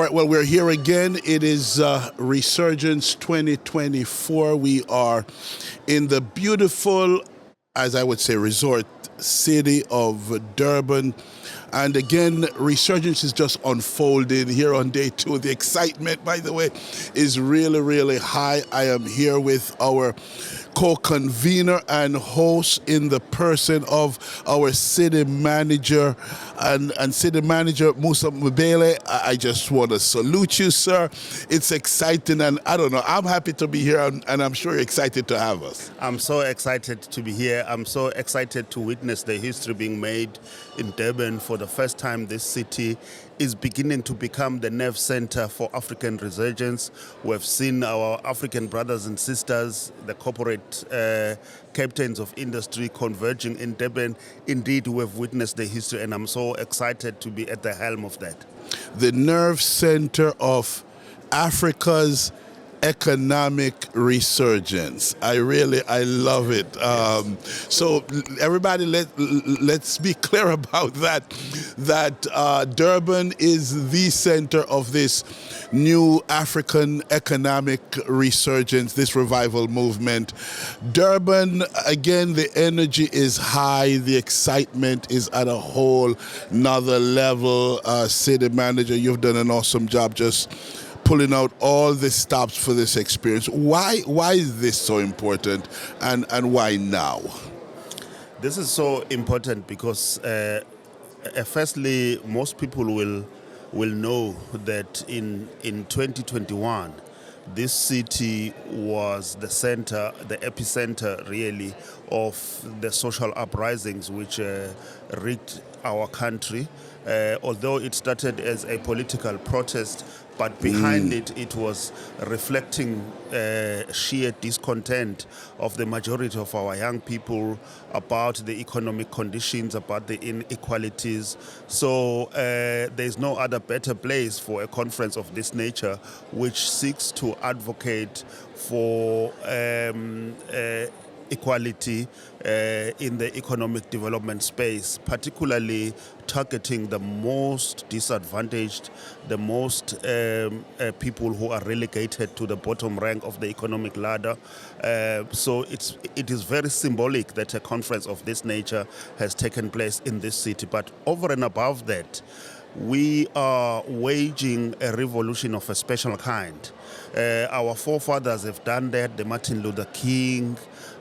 right, well, we're here again. It is reSURGEnce 2024. We are in the beautiful, as I would say, resort city of Durban. And again, reSURGEnce is just unfolding here on day 2. The excitement, by the way, is really, really high. I am here with our co-convener and host in the person of our city manager and city manager Musa Mbele. I just want to salute you, sir. It's exciting, and I don't know, I'm happy to be here, and I'm sure you're excited to have us. I'm so excited to be here. I'm so excited to witness the history being made in Durban. For the first time, this city is beginning to become the nerve center for African resurgence. We've seen our African brothers and sisters, the corporate captains of industry converging in Durban. Indeed, we've witnessed the history, and I'm so excited to be at the helm of that. The nerve center of Africa's economic resurgence. I love it. So everybody, let's be clear about that. That Durban is the center of this new African economic resurgence, this revival movement. Durban, again, the energy is high, the excitement is at a whole nother level. City manager, you've done an awesome job just pulling out all the stops for this experience. Why is this so important, and why now? This is so important because firstly, most people will know that in 2021, this city was the center, the epicenter really of the social uprisings which reached our country. Although it started as a political protest, but behind it was reflecting sheer discontent of the majority of our young people about the economic conditions, about the inequalities. So there's no other better place for a conference of this nature, which seeks to advocate for equality in the economic development space, particularly targeting the most disadvantaged, the most people who are relegated to the bottom rank of the economic ladder. So it is very symbolic that a conference of this nature has taken place in this city. But over and above that, we are waging a revolution of a special kind. Our forefathers have done that, the Martin Luther King,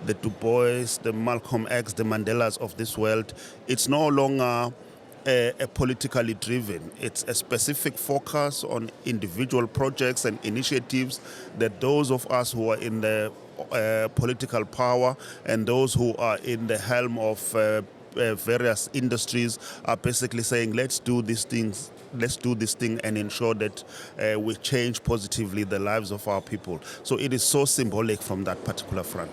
the Du Bois, the Malcolm X, the Mandelas of this world. It's no longer a politically driven. It's a specific focus on individual projects and initiatives that those of us who are in the political power and those who are in the helm of various industries are basically saying, let's do these things. Let's do this thing and ensure that we change positively the lives of our people. So it is so symbolic from that particular front.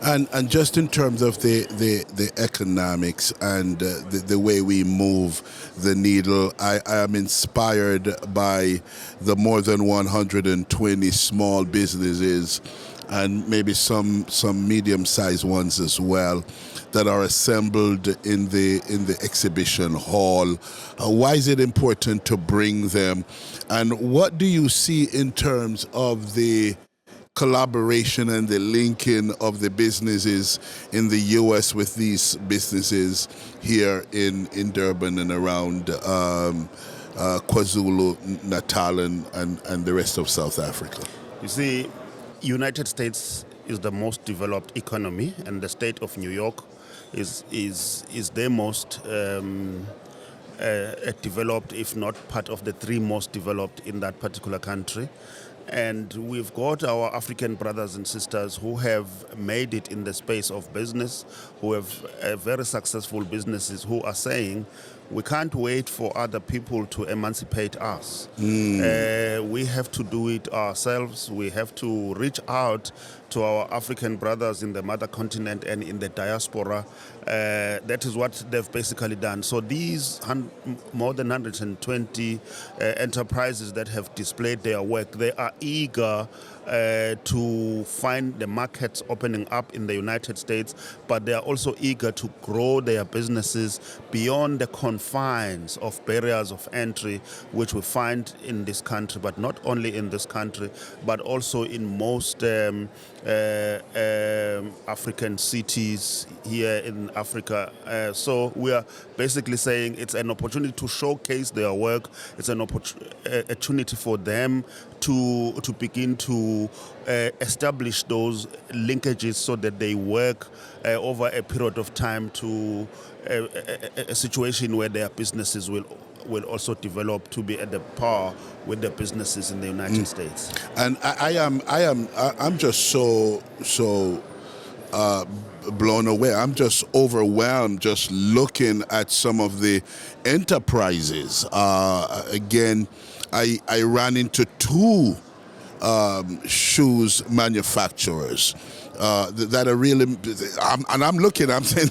And just in terms of the economics and the way we move the needle, I am inspired by the more than 120 small businesses and maybe some medium-sized ones as well that are assembled in the exhibition hall. Why is it important to bring them? And what do you see in terms of the collaboration and the linking of the businesses in the U.S. with these businesses here in Durban and around KwaZulu-Natal and the rest of South Africa? You see, United States is the most developed economy, and the state of New York is the most developed, if not part of the 3 most developed in that particular country. And we've got our African brothers and sisters who have made it in the space of business, who have very successful businesses, who are saying, we can't wait for other people to emancipate us. We have to do it ourselves. We have to reach out to our African brothers in the mother continent and in the diaspora. That is what they've basically done. So these more than 120 enterprises that have displayed their work, they are eager to find the markets opening up in the United States, but they are also eager to grow their businesses beyond the confines of barriers of entry, which we find in this country, but not only in this country, but also in most African cities here in Africa. So we are basically saying it's an opportunity to showcase their work. It's an opportunity for them to begin to establish those linkages so that they work over a period of time to a situation where their businesses will also develop to be at the par with the businesses in the United States. And I'm just so blown away. I'm just overwhelmed just looking at some of the enterprises. Again, I ran into two shoes manufacturers that are really, I'm looking, I'm saying,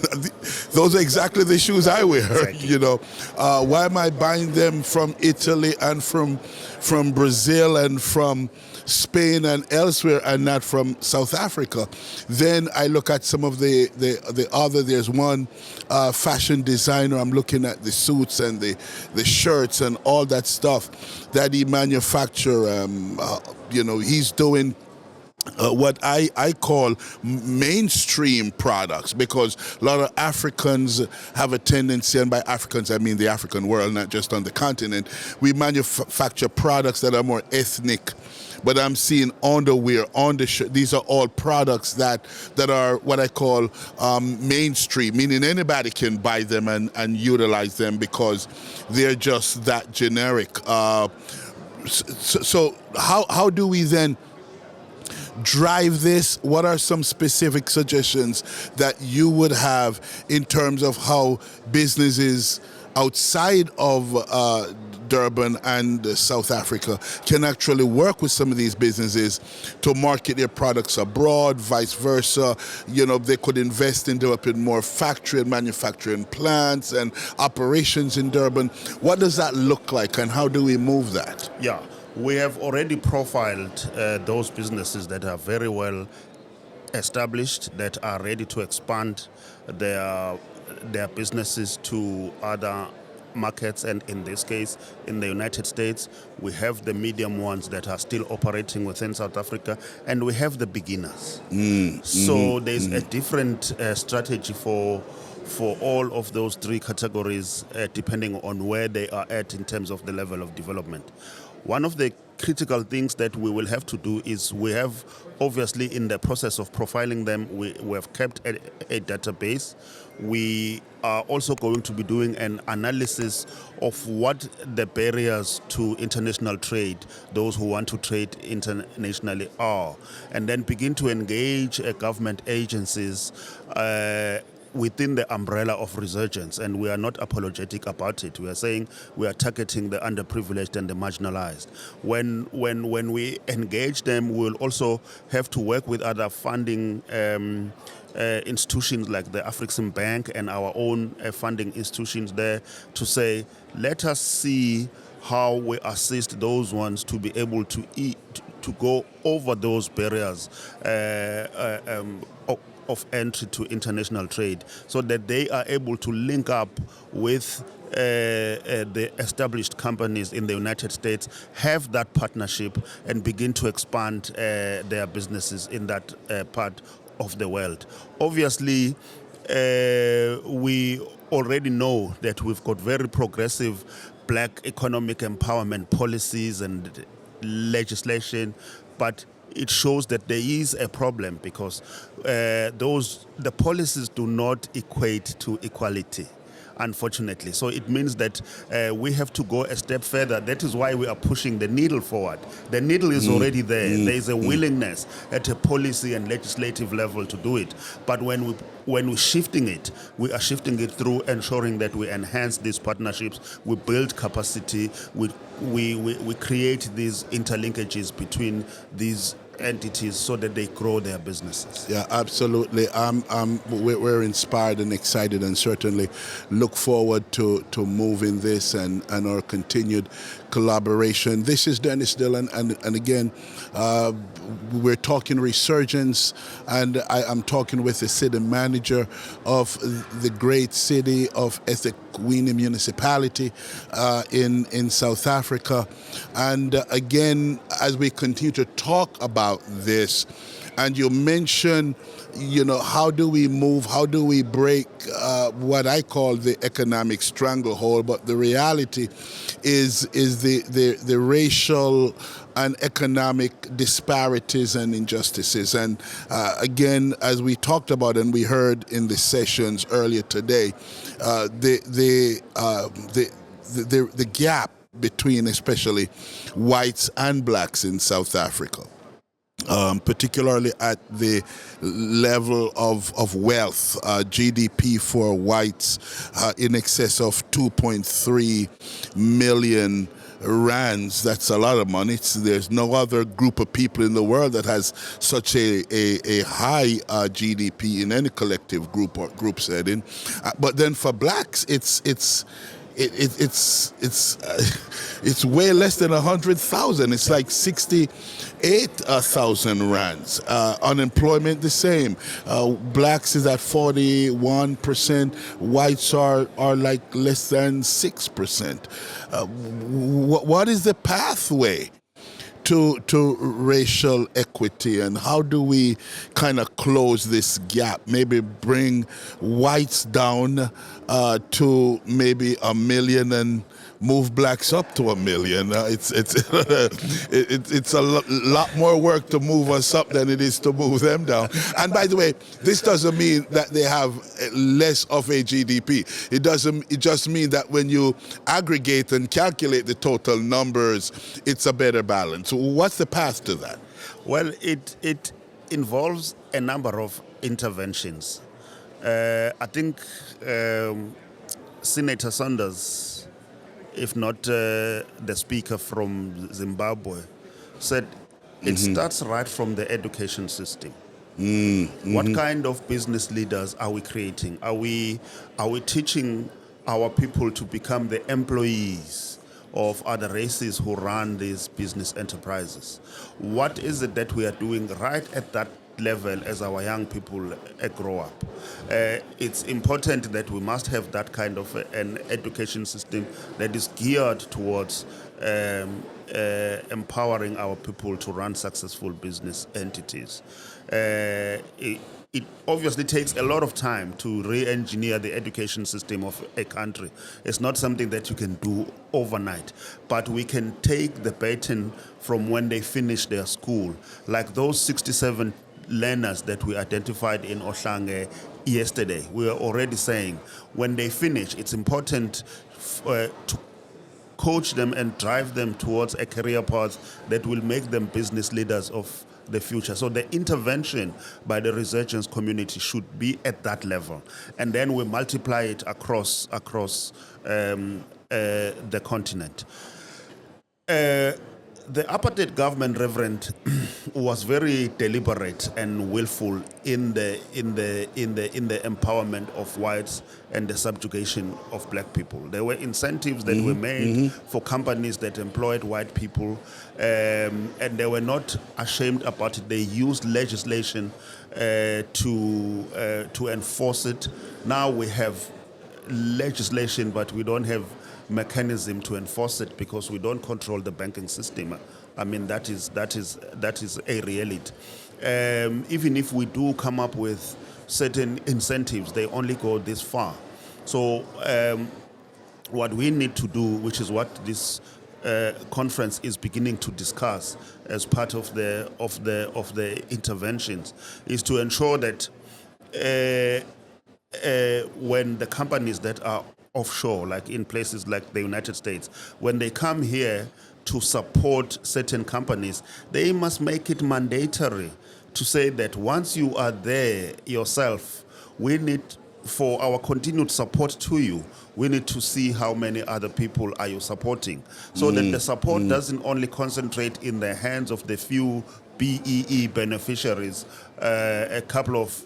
those are exactly the shoes I wear. Exactly. You know, why am I buying them from Italy and from Brazil and from Spain and elsewhere and not from South Africa? Then I look at some of the other, there's one fashion designer, I'm looking at the suits and the shirts and all that stuff that he manufacture. You know, he's doing what I call mainstream products, because a lot of Africans have a tendency, and by Africans I mean the African world, not just on the continent, we manufacture products that are more ethnic. But I'm seeing underwear, undershirt. These are all products that are what I call mainstream, meaning anybody can buy them and utilize them because they're just that generic. So how do we then drive this? What are some specific suggestions that you would have in terms of how businesses outside of Durban and South Africa can actually work with some of these businesses to market their products abroad, vice versa? You know, they could invest in developing more factory and manufacturing plants and operations in Durban. What does that look like, and how do we move that? Yeah, we have already profiled those businesses that are very well established, that are ready to expand their businesses to other markets, and in this case in the United States we have the medium ones that are still operating within South Africa, and we have the beginners. So there's a different strategy for all of those three categories depending on where they are at in terms of the level of development. One of the critical things that we will have to do is, we have obviously in the process of profiling them, we have kept a database. We are also going to be doing an analysis of what the barriers to international trade, those who want to trade internationally, are, and then begin to engage government agencies within the umbrella of reSURGEnce, and we are not apologetic about it. We are saying we are targeting the underprivileged and the marginalized. When we engage them, we will also have to work with other funding institutions like the African Bank and our own funding institutions there to say, let us see how we assist those ones to be able to go over those barriers of entry to international trade, so that they are able to link up with the established companies in the United States, have that partnership, and begin to expand their businesses in that part of the world. Obviously, we already know that we've got very progressive black economic empowerment policies and legislation, but it shows that there is a problem, because the policies do not equate to equality, unfortunately. So it means that we have to go a step further. That is why we are pushing the needle forward. The needle is already there. There is a willingness at a policy and legislative level to do it. But when we're shifting it, we are shifting it through ensuring that we enhance these partnerships, we build capacity, we create these interlinkages between these entities so that they grow their businesses. Yeah, absolutely. We're inspired and excited, and certainly look forward to moving this and our continued collaboration. This is Dennis Dillon, and again, we're talking reSURGEnce, and I'm talking with the city manager of the great city of eThekwini Municipality in South Africa. And again, as we continue to talk about this, and you mentioned, how do we move, how do we break what I call the economic stranglehold, but the reality is the racial and economic disparities and injustices. And again, as we talked about and we heard in the sessions earlier today, the gap between especially whites and blacks in South Africa, particularly at the level of wealth, GDP for whites in excess of 2.3 million rands. That's a lot of money. There's no other group of people in the world that has such a high GDP in any collective group or group setting. But then for blacks, it's way less than 100,000. It's like 68,000 rands. Unemployment the same. Blacks is at 41%. Whites are like less than 6%. What is the pathway to racial equity, and how do we kind of close this gap? Maybe bring whites down to maybe 1 million and move blacks up to 1 million. It's a lot more work to move us up than it is to move them down. And by the way, this doesn't mean that they have less of a GDP. It just means that when you aggregate and calculate the total numbers, it's a better balance. What's the path to that? Well, it involves a number of interventions. I think Senator Sanders, if not the speaker from Zimbabwe, said it starts right from the education system. What kind of business leaders are we creating? Are we teaching our people to become the employees of other races who run these business enterprises? What is it that we are doing right at that level as our young people grow up? It's important that we must have that kind of an education system that is geared towards empowering our people to run successful business entities. It obviously takes a lot of time to re-engineer the education system of a country. It's not something that you can do overnight, but we can take the baton from when they finish their school, like those 67 learners that we identified in Ohlange yesterday. We are already saying when they finish, it's important to coach them and drive them towards a career path that will make them business leaders of the future. So the intervention by the reSURGEnce community should be at that level, and then we multiply it across the continent. The apartheid government, Reverend, was very deliberate and willful in the empowerment of whites and the subjugation of black people. There were incentives that were made for companies that employed white people, and they were not ashamed about it. They used legislation to enforce it. Now we have legislation, but we don't have mechanism to enforce it because we don't control the banking system. I mean, that is a reality. Even if we do come up with certain incentives, they only go this far. So what we need to do, which is what this conference is beginning to discuss as part of the interventions, is to ensure that when the companies that are offshore, like in places like the United States, when they come here to support certain companies, they must make it mandatory to say that once you are there yourself, we need for our continued support to you, we need to see how many other people are you supporting, so that the support doesn't only concentrate in the hands of the few BEE beneficiaries, a couple of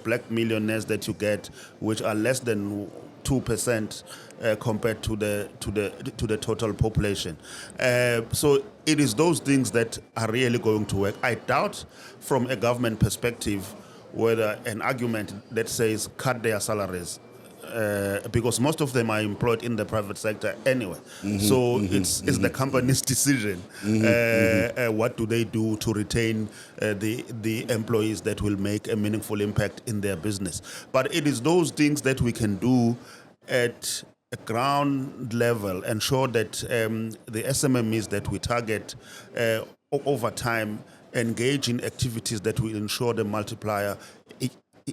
black millionaires that you get, which are less than 2% compared to the total population. So it is those things that are really going to work. I doubt, from a government perspective, whether an argument that says cut their salaries. Because most of them are employed in the private sector anyway. So it's the company's decision. What do they do to retain the employees that will make a meaningful impact in their business? But it is those things that we can do at a ground level, ensure that the SMMEs that we target over time engage in activities that will ensure the multiplier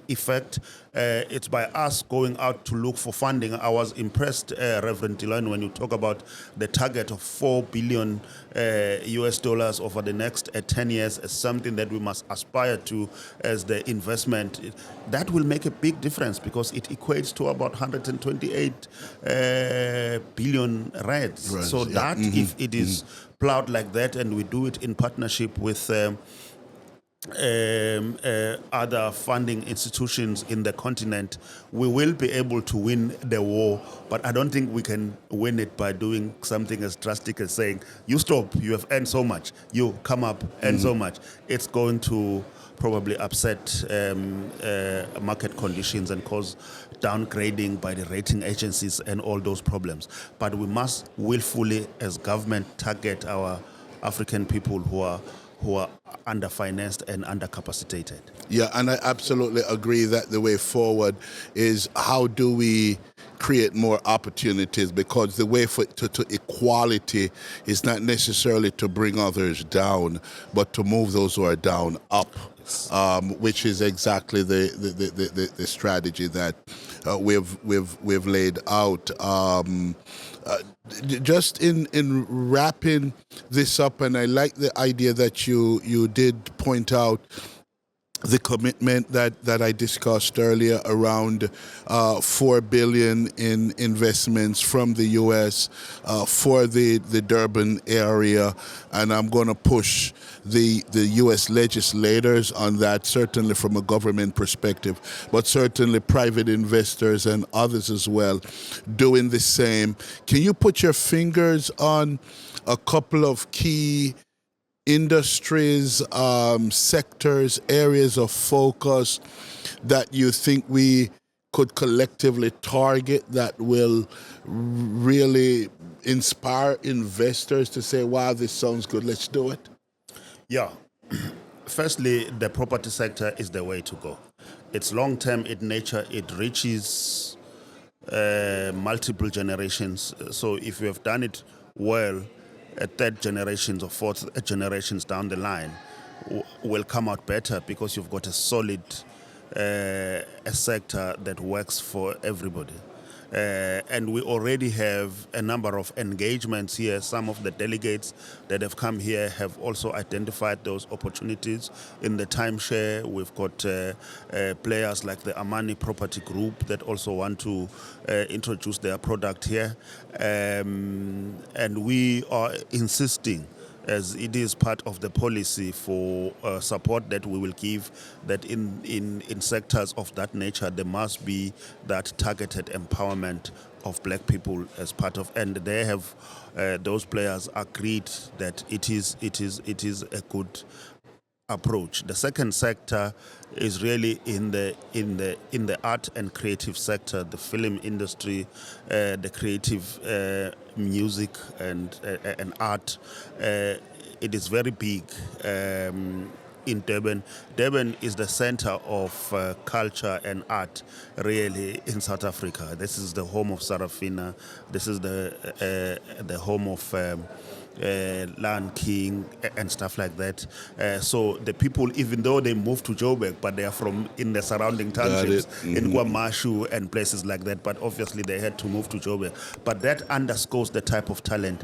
effect. It's by us going out to look for funding. I was impressed, Reverend Dylan, when you talk about the target of $4 billion US dollars over the next 10 years as something that we must aspire to as the investment. That will make a big difference, because it equates to about 128 billion rands. Right, So yeah. that, if it is plowed like that, and we do it in partnership with other funding institutions in the continent, we will be able to win the war. But I don't think we can win it by doing something as drastic as saying, you stop, you have earned so much, you come up, earn so much. It's going to probably upset market conditions and cause downgrading by the rating agencies and all those problems. But we must willfully, as government, target our African people who are underfinanced and undercapacitated. Yeah, and I absolutely agree that the way forward is how do we create more opportunities, because the way to equality is not necessarily to bring others down, but to move those who are down up, which is exactly the strategy that we've laid out. Just in wrapping this up, and I like the idea that you did point out the commitment that I discussed earlier around $4 billion in investments from the U.S. For the Durban area, and I'm going to push the U.S. legislators on that, certainly from a government perspective, but certainly private investors and others as well doing the same. Can you put your fingers on a couple of key industries, sectors, areas of focus that you think we could collectively target that will really inspire investors to say, wow, this sounds good, let's do it? Yeah. Firstly, the property sector is the way to go. It's long-term in nature. It reaches multiple generations. So if you have done it well, a third generations or fourth generations down the line will come out better, because you've got a solid a sector that works for everybody. And we already have a number of engagements here. Some of the delegates that have come here have also identified those opportunities in the timeshare. We've got players like the Amani Property Group that also want to introduce their product here. And we are insisting, as it is part of the policy for support that we will give, that in sectors of that nature there must be that targeted empowerment of black people as part of, and they have those players agreed that it is a good approach. The second sector is really in the art and creative sector, the film industry, the creative music and art. It is very big in Durban. Durban is the center of culture and art, really, in South Africa. This is the home of Sarafina. This is the home of Lion King and stuff like that. So the people, even though they moved to Joburg, but they are from in the surrounding townships, in Kwamashu and places like that, but obviously they had to move to Joburg. But that underscores the type of talent.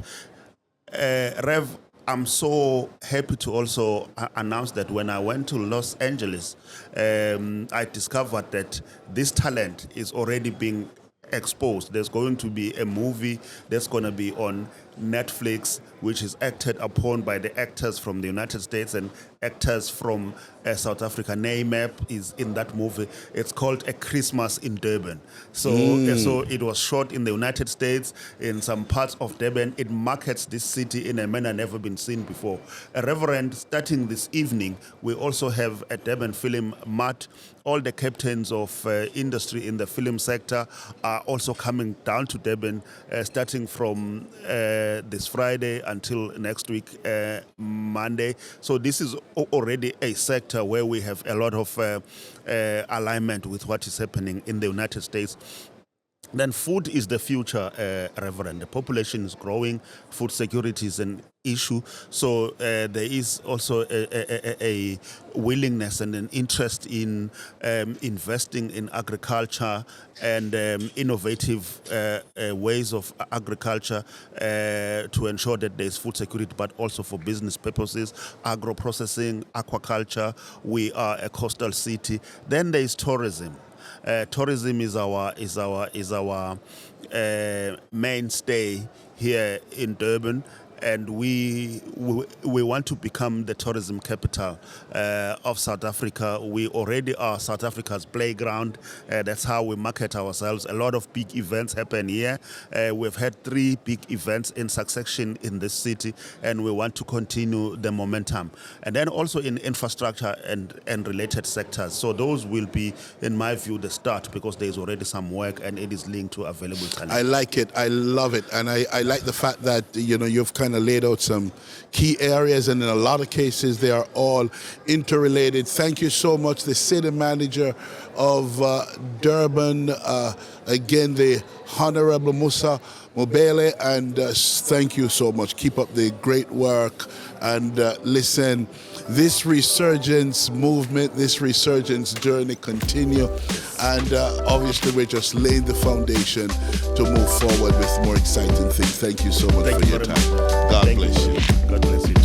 Rev, I'm so happy to also announce that when I went to Los Angeles, I discovered that this talent is already being exposed. There's going to be a movie that's going to be on Netflix, which is acted upon by the actors from the United States and actors from South Africa. Naymap is in that movie. It's called A Christmas in Durban. So it was shot in the United States, in some parts of Durban. It markets this city in a manner never been seen before. Reverend, starting this evening, we also have a Durban Film Mart. All the captains of industry in the film sector are also coming down to Durban, starting from this Friday until next week, Monday. So this is already a sector where we have a lot of alignment with what is happening in the United States. Then food is the future, Reverend. The population is growing. Food security is an issue. So there is also a willingness and an interest in investing in agriculture and innovative ways of agriculture to ensure that there's food security, but also for business purposes, agro-processing, aquaculture. We are a coastal city. Then there is tourism. Tourism is our mainstay here in Durban, and we want to become the tourism capital of South Africa. We already are South Africa's playground. That's how we market ourselves. A lot of big events happen here. We've had 3 big events in succession in this city, and we want to continue the momentum. And then also in infrastructure and related sectors. So those will be, in my view, the start, because there is already some work and it is linked to available talent. I like it. I love it. And I like the fact that, you've kind of laid out some key areas, and in a lot of cases they are all interrelated. Thank you so much, the city manager of Durban, again, the Honorable Musa Mobele, and thank you so much. Keep up the great work. And listen, this resurgence movement, this resurgence journey continue, and obviously we're just laying the foundation to move forward with more exciting things. Thank you so much for your time. God bless you. God bless you.